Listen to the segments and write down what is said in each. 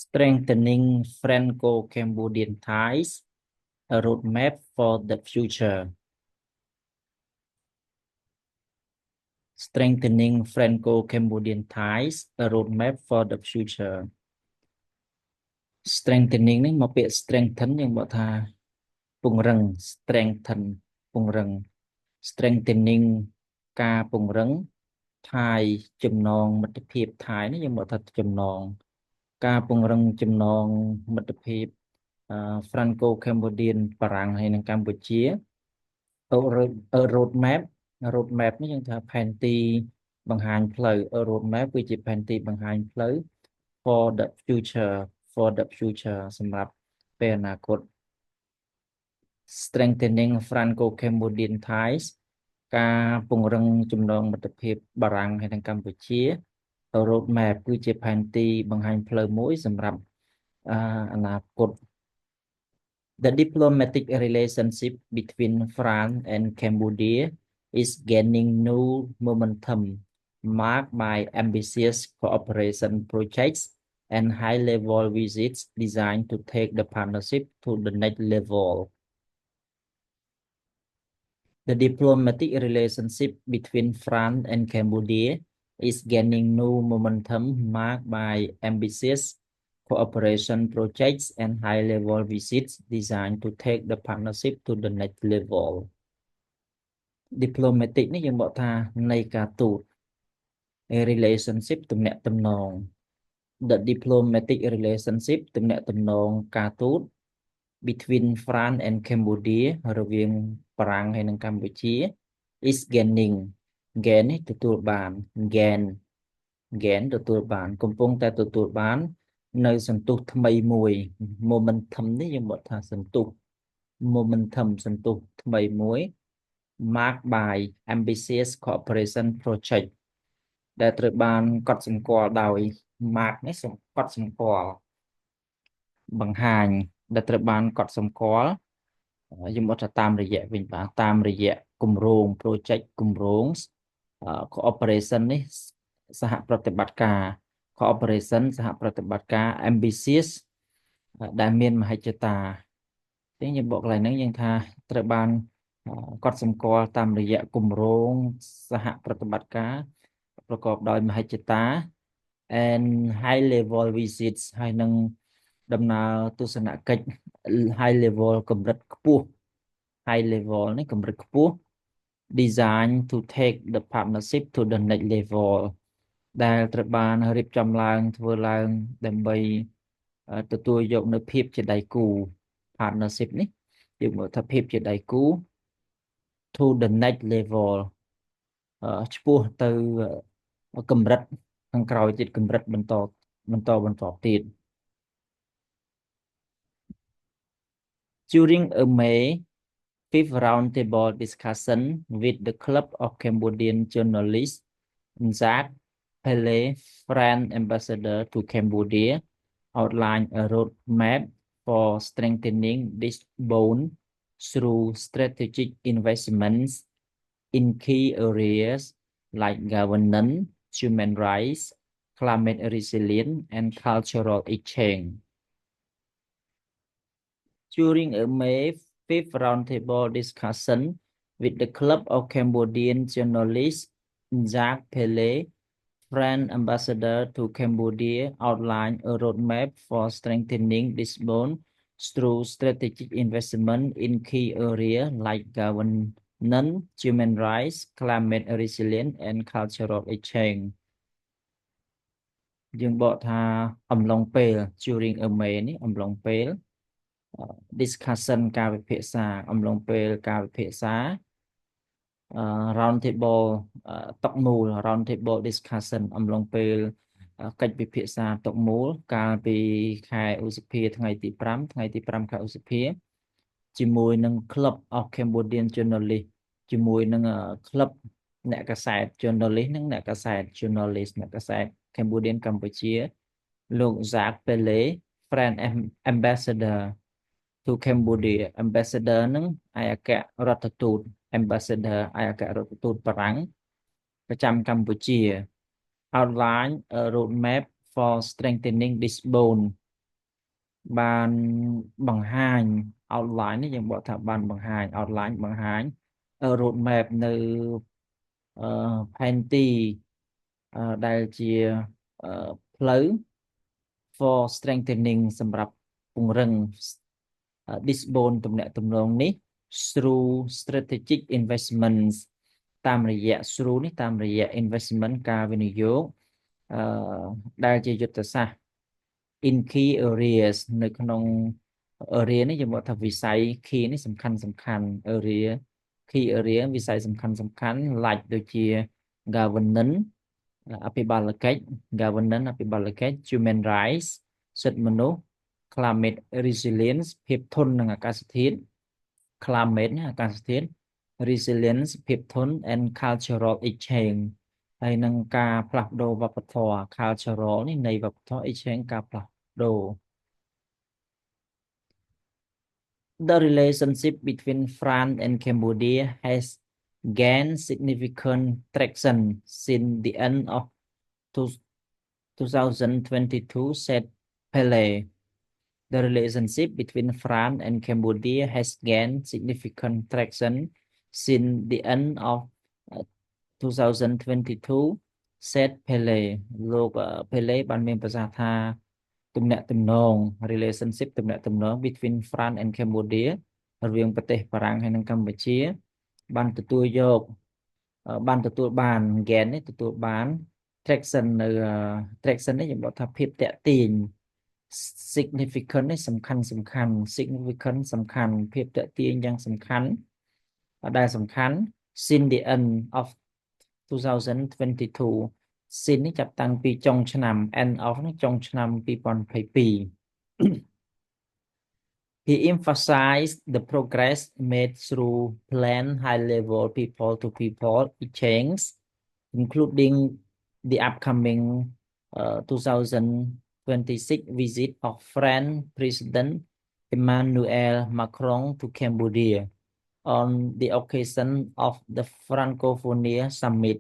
Strengthening Franco-Cambodian ties, a roadmap for the future. Strengthening Franco-Cambodian ties, a roadmap for the future. Strengthening នេះមកពាក្យ strengthen យើងบอกថាពង្រឹង strengthen ពង្រឹង strengthening ការពង្រឹង tie ចំណងមិត្តភាព tie នេះយើងบอกថាចំណងការពង្រឹងចំណងមិត្តភាពFranco-Cambodian បារាំងហើយនិងកម្ពុជា roadmap នេះយើងថាផែនទីបង្ហាញផ្លូវ roadmap គឺជាផែនទីបង្ហាញផ្លូវ for the future សម្រាប់ពេលអនាគត strengthening Franco-Cambodian ties ការពង្រឹងចំណងមិត្តភាពបារាំងហើយនិងកម្ពុជា roadmap គឺជាផែនទីបង្ហាញផ្លូវមួយសម្រាប់អនាគត The diplomatic relationship between France and Cambodia is gaining new momentum, marked by ambitious cooperation projects and high-level visits designed to take the partnership to the next level. The diplomatic relationship between France and Cambodia is gaining new momentum, marked by ambitious cooperation projects and high-level visits designed to take the partnership to the next level. Diplomatic នេះយើងบอกថានៃការទូត relationship ទំនាក់ទំនង The diplomatic relationship ទំនាក់ទំនងការទូត between France and Cambodia រវាងបារាំងហើយនិងកម្ពុជា is gaining gain នេះទទួលបាន gain ទទួលបានកំពុងតែទទួលបាននៅសន្ទុះថ្មីមួយ momentum នេះយើងบอกថាសន្ទុះ momentum សន្ទុះថ្មីមួយ marked by ambitious cooperation project ដែលត្រូវបានកត់សម្គាល់ដោយ mark នេះកត់សម្គាល់បង្ហាញដែលត្រូវបានកត់សម្គាល់យើងบอกថាតាមរយៈវិញបាទតាមរយៈគម្រោង project គម្រោង cooperation នេះសហប្រតិបត្តិការ cooperation សហប្រតិបត្តិការ ambitious ដែលមានមហិច្ឆតាទេយើងบอกកន្លែងហ្នឹងយើងថាត្រូវបានកត់សម្គាល់តាមរយៈគម្រោងសហប្រតិបត្តិការប្រកបដោយមហិច្ឆតា and high level visits ហើយនឹងដំណើរទស្សនកិច្ច high level កម្រិតខ្ពស់ high level នេះកម្រិតខ្ពស់ design to take the partnership to the next level ដែលត្រូវបានរៀបចំឡើងធ្វើឡើងដើម្បីទទួលយកនៅភាពជាដៃគូ partnership នេះយើងមើលថាភាពជាដៃគូ to the next level ឆ្ពោះទៅកម្រិតខាងក្រោយទៀតកម្រិតបន្តទៀត During a May 5th roundtable discussion with the Club of Cambodian Journalists, Jacques Pele, French ambassador to Cambodia, outlined a roadmap for strengthening this bond through strategic investments in key areas like governance, human rights, climate resilience, and cultural exchange. During a May 5th roundtable discussion with the Club of Cambodian Journalists, Jacques Pele, French ambassador to Cambodia, outlined a roadmap for strengthening this bond through strategic investment in key areas like governance, human rights, climate resilience, and cultural exchange. យើងបកថាអំឡុងពេល during a May នេះអំឡុងពេល discussion ការវិភាសាអំឡុងពេលការវិភាសា round table តុមូល round table discussion អំឡុងពេលកិច្ចពិភាក្សាតុមូលកាលពីខែឧសភាថ្ងៃទី5ខែឧសភាជាមួយនឹង Club of Cambodian Journalists ជាមួយនឹង Club អ្នកកាសែត Journalist និងអ្នកកាសែត Journalist អ្នកកាសែត Cambodian កម្ពុជាលោក Jacques Pele French ambassador to Cambodia ambassador នឹងឯកអគ្គរដ្ឋទូត ambassador ឯកអគ្គរដ្ឋទូតបារាំងប្រចាំកម្ពុជា outline a roadmap for strengthening this bond បានបង្ហាញ outline នេះយើងបកថាបានបង្ហាញ outline បង្ហាញ road map នៅផែនទីដែលជាផ្លូវ for strengthening សម្រាប់ពង្រឹង disbone ទំនាក់ទំនងនេះ through strategic investments តាមរយៈ through នេះតាមរយៈ investment ការវិនិយោគដែលជាយុទ្ធសាស្ត្រ in key areas នៅក្នុង area នេះយើងบอกថាវិស័យ key នេះសំខាន់ area key area វិស័យសំខាន់ like ដូចជា governance អភិបាលកិច្ច governance អភិបាលកិច្ច human rights សិទ្ធិមនុស្ស climate resilience ភាពធន់នឹងអាកាសធាតុ climate អាកាសធាតុ resilience ភាពធន់ and cultural exchange ហើយនឹងការផ្លាស់ប្ដូរវប្បធម៌ cultural នេះនៃវប្បធម៌ exchange ការផ្លាស់ប្ដូរ The relationship between France and Cambodia has gained significant traction since the end of 2022, said Pele. The relationship between France and Cambodia has gained significant traction since the end of 2022, said Pele. លោក Pele បានមានប្រសាសន៍ថាទំនាក់ទំនង relationship ទំនាក់ទំនង between France and Cambodia រវាងប្រទេសបារាំងហើយនិងកម្ពុជា បានទទួលបាន gain នេះទទួលបាន traction នៅ traction នេះយើងบอกថាភាពតាក់ទាញ significant នេះសំខាន់ significant សំខាន់ភាពតាក់ទាញយ៉ាងសំខាន់ដែលសំខាន់ since the end of 2022 since នេះចាប់តាំងពីចុងឆ្នាំ end of នេះចុងឆ្នាំ2022 He emphasized the progress made through planned high-level people-to-people exchange, including the upcoming 2026 visit of French President Emmanuel Macron to Cambodia on the occasion of the Francophonie Summit.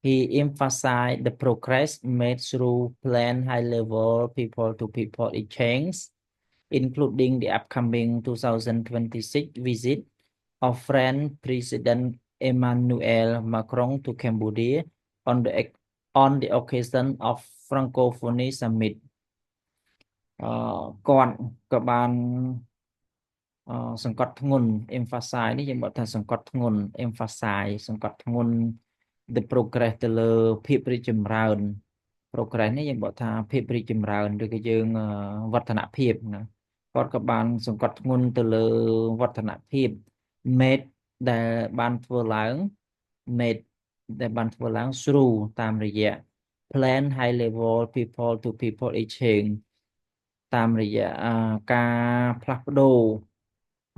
He emphasized the progress made through planned high-level people-to-people exchange, including the upcoming 2026 visit of French President Emmanuel Macron to Cambodia on the occasion of Francophonie Summit. គាត់ក៏បានសង្កត់ធ្ងន់ emphasize នេះយើងบอกថាសង្កត់ធ្ងន់ emphasize សង្កត់ធ្ងន់ the progress ទៅលើភាពរីកចម្រើន progress នេះយើងบอกថាភាពរីកចម្រើនឬក៏យើងវឌ្ឍនភាពណាគាត់ក៏បានសង្កត់ធ្ងន់ទៅលើវឌ្ឍនភាព made ដែលបានធ្វើឡើង made ដែលបានធ្វើឡើង through តាមរយៈ plan high level people to people exchange តាមរយៈការផ្លាស់ប្ដូរ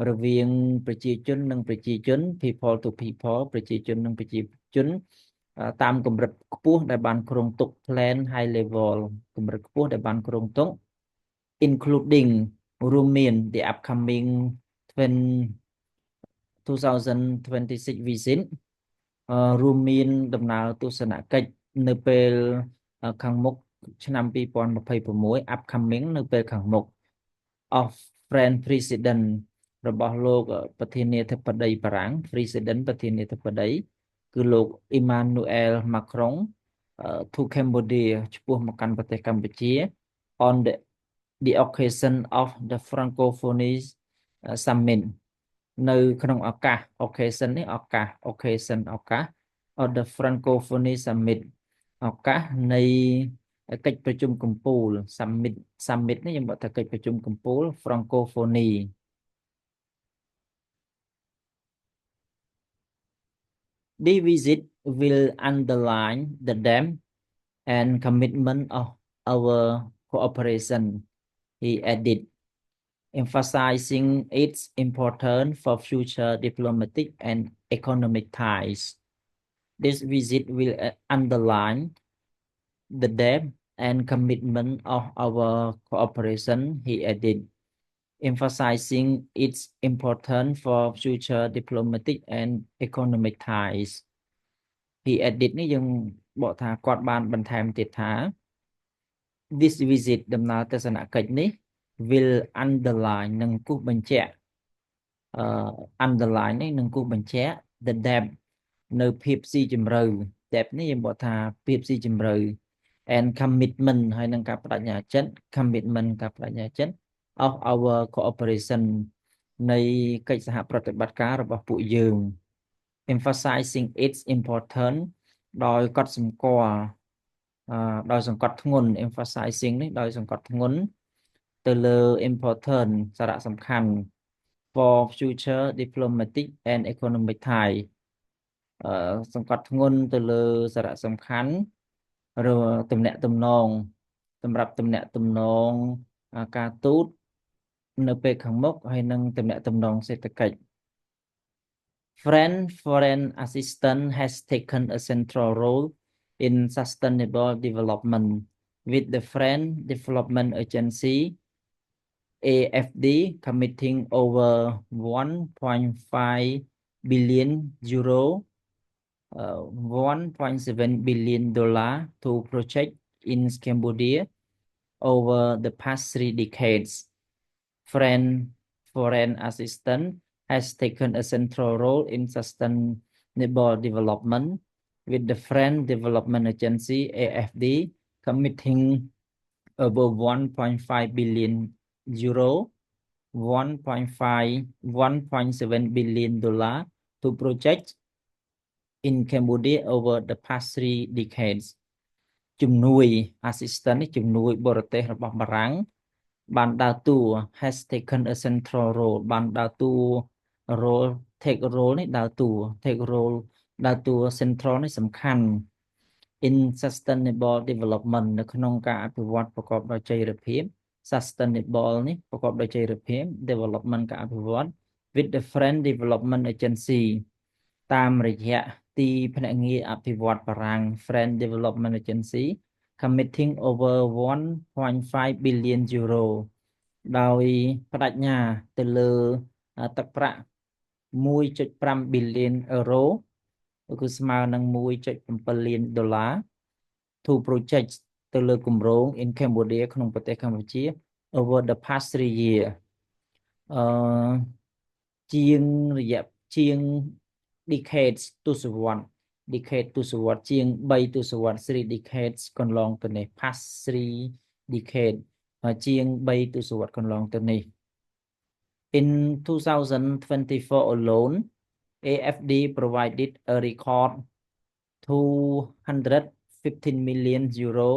រវាងប្រជាជននិងប្រជាជន people to people ប្រជាជននិងប្រជាជនតាមកម្រិតខ្ពស់ដែលបានគ្រោងទុក plan high level កម្រិតខ្ពស់ដែលបានគ្រោងទុក including រួមមាន the upcoming 2026 visit រួមមានដំណើរទស្សនកិច្ចនៅពេលខាងមុខឆ្នាំ2026 upcoming នៅពេលខាងមុខ of French President របស់លោកប្រធានាធិបតីបារាំង President ប្រធានាធិបតីគឺលោក Emmanuel Macron to Cambodia ចំពោះមកកាន់ប្រទេសកម្ពុជា on the occasion of the Francophonie Summit នៅក្នុងឱកាស occasion នេះឱកាស occasion ឱកាស of the Francophonie Summit ឱកាសនៃកិច្ចប្រជុំកំពូល summit នេះយើងบอกថាកិច្ចប្រជុំកំពូល Francophonie. The visit will underline the depth and commitment of our cooperation, he added, emphasizing its importance for future diplomatic and economic ties. This visit will underline the depth and commitment of our cooperation, he added, emphasizing its importance for future diplomatic and economic ties. He added នេះយើងបកថាគាត់បានបន្ថែមទៀតថា this visit ដំណើរទស្សនកិច្ចនេះ will underline នឹងគូសបញ្ជាក់underline នេះនឹងគូសបញ្ជាក់ the depth នៅភាពស៊ីជម្រៅ depth នេះយើងបកថាភាពស៊ីជម្រៅ and commitment ហើយនឹងការបដិញ្ញាចិត្ត commitment ការបដិញ្ញាចិត្ត of our cooperation នៃកិច្ចសហប្រតិបត្តិការរបស់ពួកយើង emphasizing its important ដោយកត់សម្គាល់ដោយសង្កត់ធ្ងន់ emphasizing នេះដោយសង្កត់ធ្ងន់ទៅលើ important សារៈសំខាន់ for future diplomatic and economic ties សង្កត់ធ្ងន់ទៅលើសារៈសំខាន់ឬទំនាក់ទំនងសម្រាប់ទំនាក់ទំនងការទូតនៅពេលខាងមុខហើយនឹងទំនាក់ទំនងសេដ្ឋកិច្ច Foreign assistance has taken a central role in sustainable development with the Friend Development Agency AFD committing over 1.5 billion euro 1.7 billion dollar to project in Cambodia over the past 3 decades. Foreign assistance has taken a central role in sustainable development with the Friend Development Agency AFD committing over 1.5 billion euro 1.7 billion dollar to projects in Cambodia over the past 3 decades ជំនួយ assistance នេះជំនួយបរទេសរបស់បារាំងបានដើរតួ has taken a central role បានដើរតួ role take role នេះដើរតួ take role ដើរតួ central នេះសំខាន់ in sustainable development នៅក្នុងការអភិវឌ្ឍប្រកបដោយចីរភាព sustainable នេះប្រកបដោយចីរភាព development ការអភិវឌ្ឍ with the Friend Development Agency តាមរយៈទីភ្នាក់ងារអភិវឌ្ឍបារាំង Friend Development Agency committing over 1.5 billion euro ដោយបដិញ្ញាទៅលើទឹកប្រាក់ 1.5 billion euro គឺស្មើនឹង 1.7 លានដុល្លារ to project ទៅលើគម្រោង in Cambodia ក្នុងប្រទេសកម្ពុជា over the past 3 year ជាងរយៈជាង decades ទសវត្សរ៍ decade ទសវត្សរ៍ជាង3ទសវត្សរ៍ 3 decades កន្លងទៅនេះ past 3 decade ជាង3ទសវត្សរ៍កន្លងទៅនេះ In 2024 alone AFD provided a record 215 million euro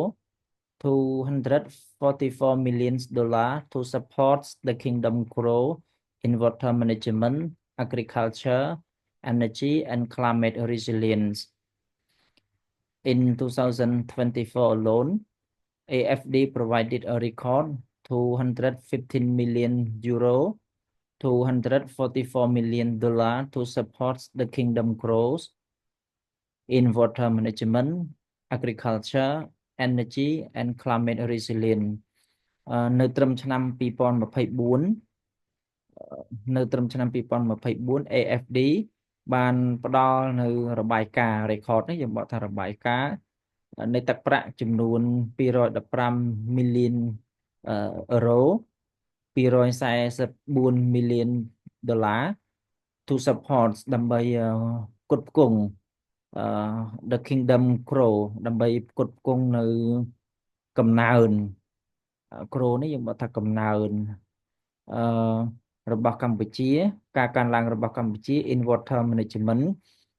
244 million dollar to support the kingdom grow in water management, agriculture, energy and climate resilience. In 2024 alone, AFD provided a record 215 million euro 244 million dollar to support the kingdom growth in water management, agriculture, energy and climate resilience នៅត្រឹមឆ្នាំ2024 AFD បានផ្ដល់នៅរបាយការណ៍ record នេះយើងបកថារបាយការណ៍នៃទឹកប្រាក់ចំនួន215 million euro 244 million dollar to support ដើម្បីផ្គត់ផ្គង់the kingdom grow ដើម្បីផ្គត់ផ្គង់នៅកំណើន grow នេះយើងបកថាកំណើនរបស់កម្ពុជាការកើនឡើងរបស់កម្ពុជា in water management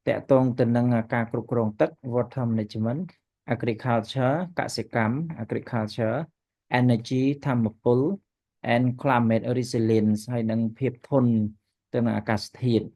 តកតងទៅនឹងការគ្រប់គ្រងទឹក water management agriculture កសិកម្ម agriculture energy ថាមពល and climate resilience ហើយនឹងភាពធន់ទៅនឹងអាកាសធាតុ